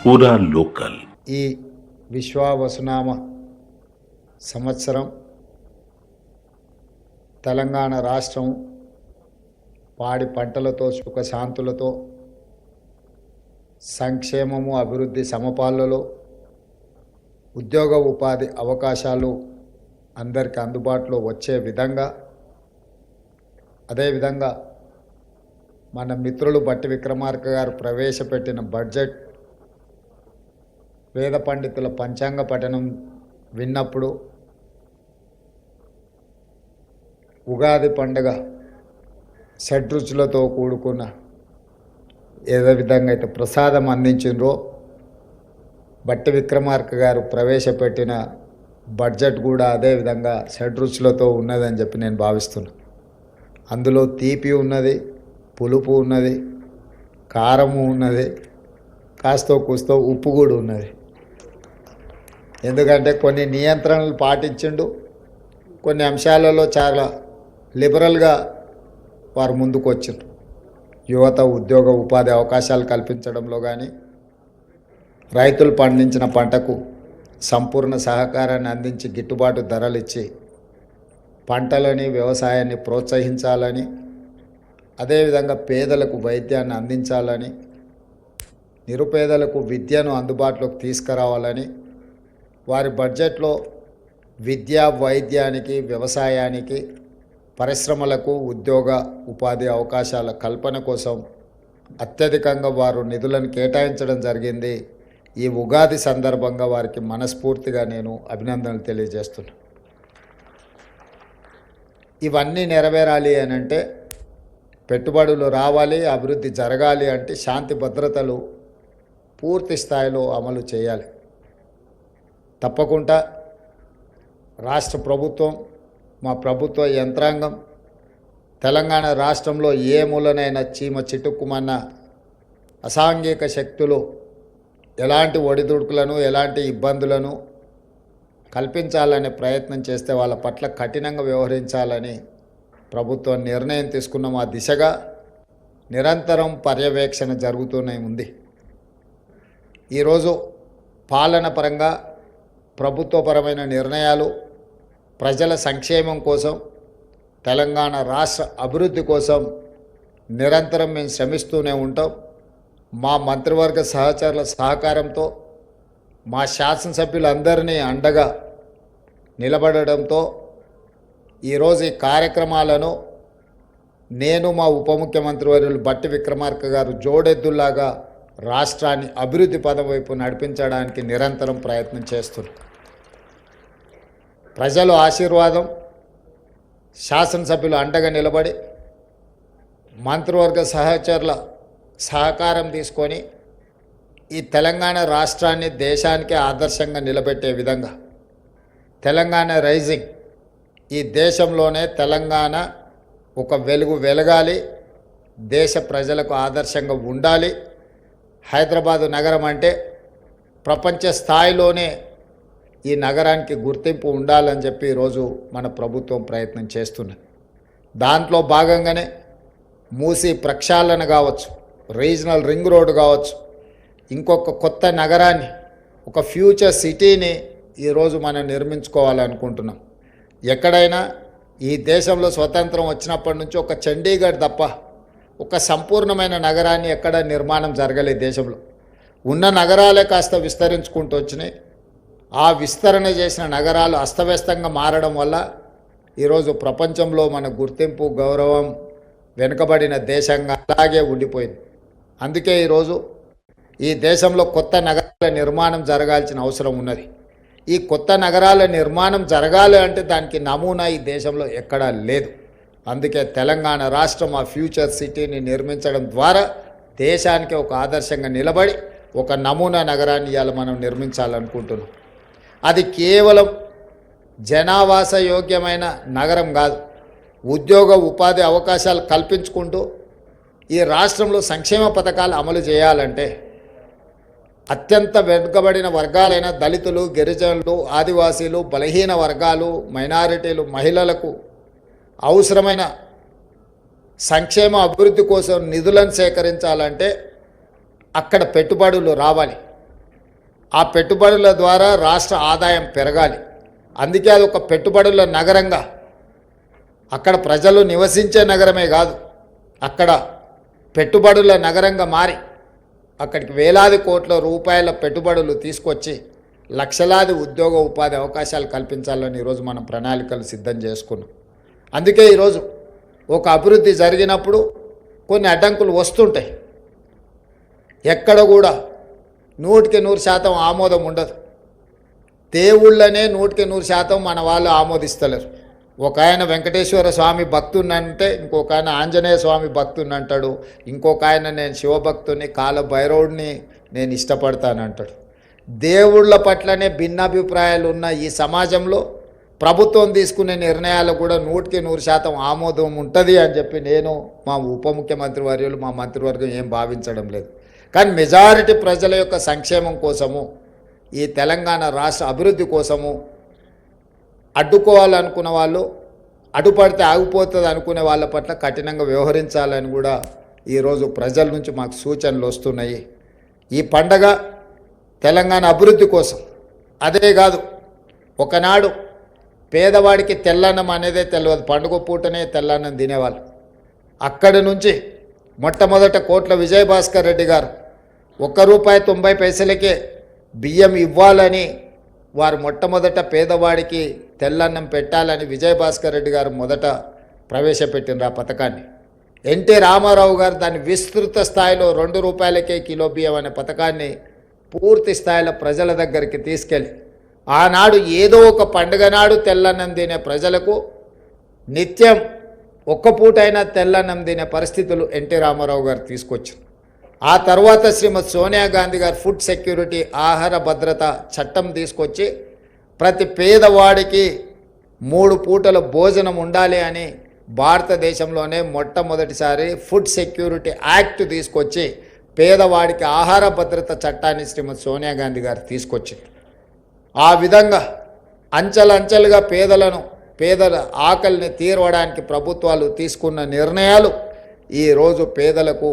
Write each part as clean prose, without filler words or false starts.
పూరా లోకల్. ఈ విశ్వావసునామ సంవత్సరం తెలంగాణ రాష్ట్రం పాడి పంటలతో సుఖశాంతులతో సంక్షేమము అభివృద్ధి సమపాలలో ఉద్యోగ ఉపాధి అవకాశాలు అందరికీ అందుబాటులో వచ్చే విధంగా, అదేవిధంగా మన మిత్రులు బట్టి విక్రమార్క గారు ప్రవేశపెట్టిన బడ్జెట్, వేద పండితుల పంచాంగ పఠనం విన్నప్పుడు ఉగాది పండుగ షడ్రుచులతో కూడుకున్న ఏదో విధంగా అయితే ప్రసాదం అందించిండ్రో, బట్టి విక్రమార్క గారు ప్రవేశపెట్టిన బడ్జెట్ కూడా అదేవిధంగా షడ్రుచులతో ఉన్నదని చెప్పి నేను భావిస్తున్నాను. అందులో తీపి ఉన్నది, పులుపు ఉన్నది, కారము ఉన్నది, కాస్తో కూస్తో ఉప్పు కూడా ఉన్నది. ఎందుకంటే కొన్ని నియంత్రణలు పాటించిండు, కొన్ని అంశాలలో చాలా లిబరల్గా వారు ముందుకు వచ్చిండ్రు. యువత ఉద్యోగ ఉపాధి అవకాశాలు కల్పించడంలో కానీ, రైతులు పండించిన పంటకు సంపూర్ణ సహకారాన్ని అందించి గిట్టుబాటు ధరలు ఇచ్చి పంటలని వ్యవసాయాన్ని ప్రోత్సహించాలని, అదేవిధంగా పేదలకు వైద్యాన్ని అందించాలని, నిరుపేదలకు విద్యను అందుబాటులోకి తీసుకురావాలని వారి బడ్జెట్లో విద్యా వైద్యానికి, వ్యవసాయానికి, పరిశ్రమలకు ఉద్యోగ ఉపాధి అవకాశాల కల్పన కోసం అత్యధికంగా వారు నిధులను కేటాయించడం జరిగింది. ఈ ఉగాది సందర్భంగా వారికి మనస్ఫూర్తిగా నేను అభినందనలు తెలియజేస్తున్నాను. ఇవన్నీ నెరవేరాలి అని అంటే, పెట్టుబడులు రావాలి, అభివృద్ధి జరగాలి అంటే శాంతి భద్రతలు పూర్తి స్థాయిలో అమలు చేయాలి. తప్పకుండా రాష్ట్ర ప్రభుత్వం, మా ప్రభుత్వ యంత్రాంగం తెలంగాణ రాష్ట్రంలో ఏ మూలనైనా చీమ చిటుక్కుమన్న అసాంఘిక శక్తులు ఎలాంటి ఒడిదుడుకులను, ఎలాంటి ఇబ్బందులను కల్పించాలనే ప్రయత్నం చేస్తే వాళ్ళ పట్ల కఠినంగా వ్యవహరించాలని ప్రభుత్వం నిర్ణయం తీసుకున్న ఆ దిశగా నిరంతరం పర్యవేక్షణ జరుగుతూనే ఉంది. ఈరోజు పాలన పరంగా ప్రభుత్వపరమైన నిర్ణయాలు ప్రజల సంక్షేమం కోసం, తెలంగాణ రాష్ట్ర అభివృద్ధి కోసం నిరంతరం మేము శ్రమిస్తూనే ఉంటాం. మా మంత్రివర్గ సహచరుల సహకారంతో, మా శాసనసభ్యులందరినీ అండగా నిలబడడంతో ఈరోజు ఈ కార్యక్రమాలను నేను, మా ఉప ముఖ్యమంత్రి వర్యులు బట్టి విక్రమార్క గారు జోడెద్దుల్లాగా రాష్ట్రాన్ని అభివృద్ధి పదం వైపు నడిపించడానికి నిరంతరం ప్రయత్నం చేస్తున్నాం. ప్రజల ఆశీర్వాదం, శాసనసభ్యులు అండగా నిలబడి, మంత్రివర్గ సహచరుల సహకారం తీసుకొని ఈ తెలంగాణ రాష్ట్రాన్ని దేశానికి ఆదర్శంగా నిలబెట్టే విధంగా తెలంగాణ రైజింగ్, ఈ దేశంలోనే తెలంగాణ ఒక వెలుగు వెలగాలి, దేశ ప్రజలకు ఆదర్శంగా ఉండాలి. హైదరాబాదు నగరం అంటే ప్రపంచ స్థాయిలోనే ఈ నగరానికి గుర్తింపు ఉండాలని చెప్పి ఈరోజు మన ప్రభుత్వం ప్రయత్నం చేస్తున్నది. దాంట్లో భాగంగానే మూసీ ప్రక్షాళన కావచ్చు, రీజనల్ రింగ్ రోడ్ కావచ్చు, ఇంకొక కొత్త నగరాన్ని, ఒక ఫ్యూచర్ సిటీని ఈరోజు మనం నిర్మించుకోవాలనుకుంటున్నాం. ఎక్కడైనా ఈ దేశంలో స్వతంత్రం వచ్చినప్పటి నుంచి ఒక చండీగఢ్ తప్ప ఒక సంపూర్ణమైన నగరాన్ని ఎక్కడ నిర్మాణం జరగలేదు. దేశంలో ఉన్న నగరాలే కాస్త విస్తరించుకుంటూ వచ్చినాయి. ఆ విస్తరణ చేసిన నగరాలు అస్తవ్యస్తంగా మారడం వల్ల ఈరోజు ప్రపంచంలో మన గుర్తింపు, గౌరవం వెనుకబడిన దేశంగా అలాగే ఉండిపోయింది. అందుకే ఈరోజు ఈ దేశంలో కొత్త నగరాల నిర్మాణం జరగాల్సిన అవసరం ఉన్నది. ఈ కొత్త నగరాల నిర్మాణం జరగాలి అంటే దానికి నమూనా ఈ దేశంలో ఎక్కడా లేదు. అందుకే తెలంగాణ రాష్ట్రం ఆ ఫ్యూచర్ సిటీని నిర్మించడం ద్వారా దేశానికి ఒక ఆదర్శంగా నిలబడి ఒక నమూనా నగరాన్ని ఇవాళ మనం నిర్మించాలనుకుంటున్నాం. అది కేవలం జనావాస యోగ్యమైన నగరం కాదు, ఉద్యోగ ఉపాధి అవకాశాలు కల్పించుకుంటూ ఈ రాష్ట్రంలో సంక్షేమ పథకాలు అమలు చేయాలంటే అత్యంత వెనుకబడిన వర్గాలైన దళితులు, గిరిజనులు, ఆదివాసీలు, బలహీన వర్గాలు, మైనారిటీలు, మహిళలకు అవసరమైన సంక్షేమ అభివృద్ధి కోసం నిధులను సేకరించాలంటే అక్కడ పెట్టుబడులు రావాలి. ఆ పెట్టుబడుల ద్వారా రాష్ట్ర ఆదాయం పెరగాలి. అందుకే అది ఒక పెట్టుబడుల నగరంగా, అక్కడ ప్రజలు నివసించే నగరమే కాదు, అక్కడ పెట్టుబడుల నగరంగా మారి అక్కడికి వేలాది కోట్ల రూపాయల పెట్టుబడులు తీసుకొచ్చి లక్షలాది ఉద్యోగ ఉపాధి అవకాశాలు కల్పించాలని ఈరోజు మనం ప్రణాళికలు సిద్ధం చేసుకున్నాం. అందుకే ఈరోజు ఒక అభివృద్ధి జరిగినప్పుడు కొన్ని అడ్డంకులు వస్తుంటాయి. ఎక్కడ కూడా 100% ఆమోదం ఉండదు. దేవుళ్ళనే 100% మన వాళ్ళు ఆమోదిస్తలేరు. ఒక ఆయన వెంకటేశ్వర స్వామి భక్తున్నంటే ఇంకొక ఆయన ఆంజనేయ స్వామి భక్తుని అంటాడు, ఇంకొక ఆయన నేను శివభక్తుని కాల భైరవుడిని నేను ఇష్టపడతానంటాడు. దేవుళ్ళ పట్లనే భిన్నాభిప్రాయాలు ఉన్న ఈ సమాజంలో ప్రభుత్వం తీసుకునే నిర్ణయాలు కూడా 100% ఆమోదం ఉంటుంది అని చెప్పి నేను, మా ఉప ముఖ్యమంత్రి వర్యులు, మా మంత్రివర్గం ఏం భావించడం లేదు. కానీ మెజారిటీ ప్రజల యొక్క సంక్షేమం కోసము, ఈ తెలంగాణ రాష్ట్ర అభివృద్ధి కోసము అడ్డుకోవాలనుకున్న వాళ్ళు, అడ్డుపడితే ఆగిపోతుంది అనుకునే వాళ్ళ పట్ల కఠినంగా వ్యవహరించాలని కూడా ఈరోజు ప్రజల నుంచి మాకు సూచనలు వస్తున్నాయి. ఈ పండగ తెలంగాణ అభివృద్ధి కోసం. అదే కాదు, ఒకనాడు పేదవాడికి తెల్లన్నం అనేదే తెలియదు, పండుగ పూటనే తెల్లన్నం తినేవాళ్ళు. అక్కడి నుంచి మొట్టమొదట కోట్ల విజయభాస్కర్ రెడ్డి గారు ₹1.90 బియ్యం ఇవ్వాలని వారు మొట్టమొదట పేదవాడికి తెల్లన్నం పెట్టాలని విజయభాస్కర్ రెడ్డి గారు మొదట ప్రవేశపెట్టినారు ఆ పథకాన్ని. ఎన్టీ రామారావు గారు దాన్ని విస్తృత స్థాయిలో ₹2 కిలో బియ్యం అనే పథకాన్ని పూర్తి స్థాయిలో ప్రజల దగ్గరికి తీసుకెళ్ళి ఆనాడు ఏదో ఒక పండుగ నాడు తెల్లన్నం తినే ప్రజలకు నిత్యం ఒక్క పూటైనా తెల్లన్నం తినే పరిస్థితులు ఎన్టీ రామారావు గారు తీసుకొచ్చారు. ఆ తర్వాత శ్రీమతి సోనియా గాంధీ గారు ఫుడ్ సెక్యూరిటీ, ఆహార భద్రత చట్టం తీసుకొచ్చి ప్రతి పేదవాడికి 3 పూటల భోజనం ఉండాలి అని భారతదేశంలోనే మొట్టమొదటిసారి ఫుడ్ సెక్యూరిటీ యాక్ట్ తీసుకొచ్చి పేదవాడికి ఆహార భద్రత చట్టాన్ని శ్రీమతి సోనియా గాంధీ గారు తీసుకొచ్చారు. ఆ విధంగా అంచెలంచెలుగా పేదల ఆకలిని తీర్చడానికి ప్రభుత్వాలు తీసుకున్న నిర్ణయాలు ఈరోజు పేదలకు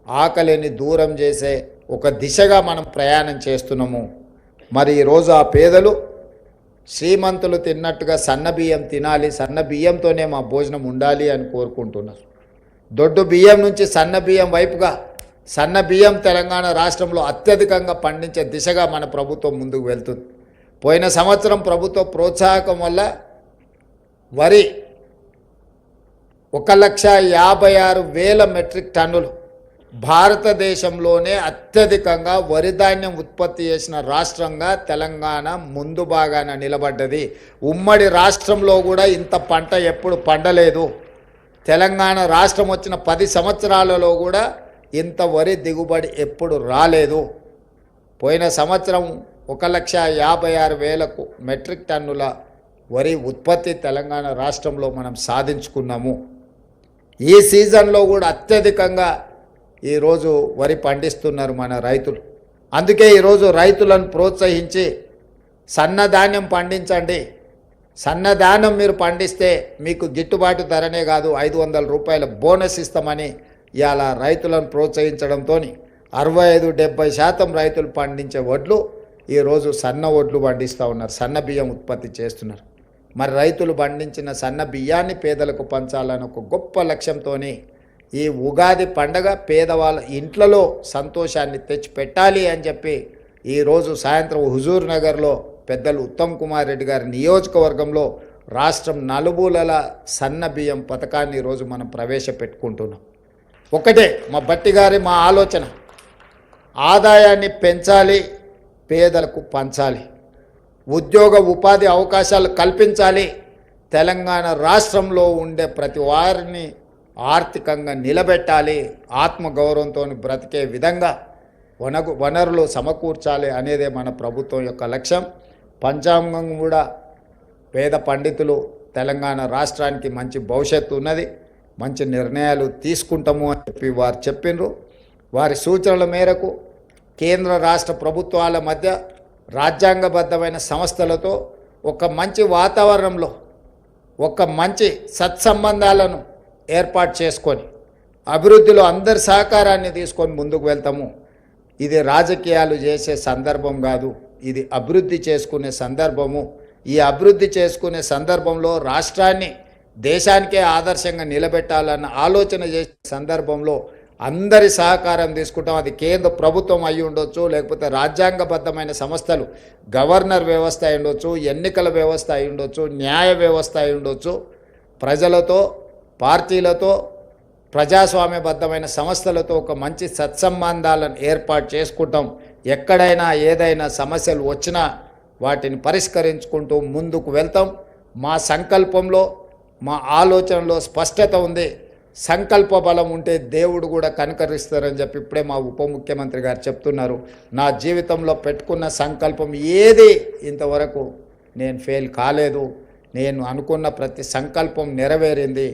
ఆకలిని దూరం చేసే ఒక దిశగా మనం ప్రయాణం చేస్తున్నాము. మరి ఈరోజు ఆ పేదలు శ్రీమంతులు తిన్నట్టుగా సన్న బియ్యం తినాలి, సన్న బియ్యంతోనే మా భోజనం ఉండాలి అని కోరుకుంటున్నారు. దొడ్డు బియ్యం నుంచి సన్న బియ్యం వైపుగా, సన్న బియ్యం తెలంగాణ రాష్ట్రంలో అత్యధికంగా పండించే దిశగా మన ప్రభుత్వం ముందుకు వెళ్తుంది. పోయిన సంవత్సరం ప్రభుత్వ ప్రోత్సాహకం వల్ల వరి 1,56,000 మెట్రిక్ టన్నులు, భారతదేశంలోనే అత్యధికంగా వరి ధాన్యం ఉత్పత్తి చేసిన రాష్ట్రంగా తెలంగాణ ముందు భాగాన నిలబడ్డది. ఉమ్మడి రాష్ట్రంలో కూడా ఇంత పంట ఎప్పుడు పండలేదు. తెలంగాణ రాష్ట్రం వచ్చిన 10 సంవత్సరాలలో కూడా ఇంత వరి దిగుబడి ఎప్పుడు రాలేదు. పోయిన సంవత్సరం 1,56,000 మెట్రిక్ టన్నుల వరి ఉత్పత్తి తెలంగాణ రాష్ట్రంలో మనం సాధించుకున్నాము. ఈ సీజన్లో కూడా అత్యధికంగా ఈరోజు వరి పండిస్తున్నారు మన రైతులు. అందుకే ఈరోజు రైతులను ప్రోత్సహించి సన్నధాన్యం పండించండి, సన్నధాన్యం మీరు పండిస్తే మీకు గిట్టుబాటు ధరనే కాదు ₹500 బోనస్ ఇస్తామని ఇవాళ రైతులను ప్రోత్సహించడంతో 65-70% రైతులు పండించే వడ్లు ఈరోజు సన్న వడ్లు పండిస్తూ ఉన్నారు, సన్న బియ్యం ఉత్పత్తి చేస్తున్నారు. మరి రైతులు పండించిన సన్న బియ్యాన్ని పేదలకు పంచాలని ఒక గొప్ప లక్ష్యంతో ఈ ఉగాది పండగ పేదవాళ్ళ ఇంట్లలో సంతోషాన్ని తెచ్చిపెట్టాలి అని చెప్పి ఈరోజు సాయంత్రం హుజూర్ నగర్లో పెద్దలు ఉత్తమ్ కుమార్ రెడ్డి గారి నియోజకవర్గంలో రాష్ట్రం నలుమూలల సన్న బియ్యం పథకాన్ని ఈరోజు మనం ప్రవేశపెట్టుకుంటున్నాం. ఒకటే మా ఆలోచన, ఆదాయాన్ని పెంచాలి, పేదలకు పంచాలి, ఉద్యోగ ఉపాధి అవకాశాలు కల్పించాలి, తెలంగాణ రాష్ట్రంలో ఉండే ప్రతి వారిని ఆర్థికంగా నిలబెట్టాలి, ఆత్మగౌరవంతో బ్రతికే విధంగా వనరులు సమకూర్చాలి అనేదే మన ప్రభుత్వం యొక్క లక్ష్యం. పంచాంగం కూడా పేద పండితులు తెలంగాణ రాష్ట్రానికి మంచి భవిష్యత్తు ఉన్నది, మంచి నిర్ణయాలు తీసుకుంటాము అని చెప్పి వారు చెప్పినారు. వారి సూచనల మేరకు కేంద్ర రాష్ట్ర ప్రభుత్వాల మధ్య రాజ్యాంగబద్ధమైన సంస్థలతో ఒక మంచి వాతావరణంలో ఒక మంచి సత్సంబంధాలను ఏర్పాటు చేసుకొని అభివృద్ధిలో అందరి సహకారాన్ని తీసుకొని ముందుకు వెళ్తాము. ఇది రాజకీయాలు చేసే సందర్భం కాదు, ఇది అభివృద్ధి చేసుకునే సందర్భము. ఈ అభివృద్ధి చేసుకునే సందర్భంలో రాష్ట్రాన్ని దేశానికే ఆదర్శంగా నిలబెట్టాలన్న ఆలోచన చేసే సందర్భంలో అందరి సహకారం తీసుకుంటాం. అది కేంద్ర ప్రభుత్వం అయి ఉండొచ్చు, లేకపోతే రాజ్యాంగబద్ధమైన సంస్థలు, గవర్నర్ వ్యవస్థ అయి ఉండొచ్చు, ఎన్నికల వ్యవస్థ అయి ఉండొచ్చు, న్యాయ వ్యవస్థ అయి ఉండొచ్చు. ప్రజలతో, పార్టీలతో, ప్రజాస్వామ్యబద్ధమైన సంస్థలతో ఒక మంచి సత్సంబంధాలను ఏర్పాటు చేసుకుంటాం. ఎక్కడైనా ఏదైనా సమస్యలు వచ్చినా వాటిని పరిష్కరించుకుంటూ ముందుకు వెళ్తాం. మా సంకల్పంలో, మా ఆలోచనలో స్పష్టత ఉంది. సంకల్ప బలం ఉంటే దేవుడు కూడా కనుకరిస్తారని చెప్పి ఇప్పుడే మా ఉప ముఖ్యమంత్రి గారు చెప్తున్నారు. నా జీవితంలో పెట్టుకున్న సంకల్పం ఏది ఇంతవరకు నేను ఫెయిల్ కాలేదు. నేను అనుకున్న ప్రతి సంకల్పం నెరవేరింది.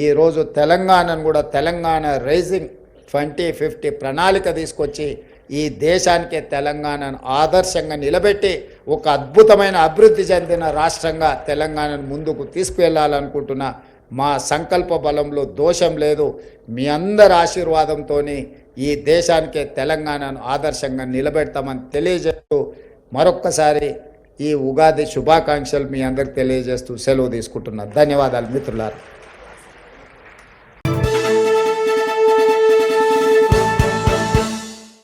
ఈరోజు తెలంగాణను కూడా తెలంగాణ రైజింగ్ 2050 ప్రణాళిక తీసుకొచ్చి ఈ దేశానికే తెలంగాణను ఆదర్శంగా నిలబెట్టి ఒక అద్భుతమైన అభివృద్ధి చెందిన రాష్ట్రంగా తెలంగాణను ముందుకు తీసుకువెళ్ళాలనుకుంటున్నా. మా సంకల్ప బలంలో దోషం లేదు. మీ అందరి ఆశీర్వాదంతో ఈ దేశానికే తెలంగాణను ఆదర్శంగా నిలబెడతామని తెలియజేస్తూ మరొక్కసారి ఈ ఉగాది శుభాకాంక్షలు మీ అందరికి తెలియజేస్తూ సెలవు తీసుకుంటున్నా. ధన్యవాదాలు మిత్రులారా.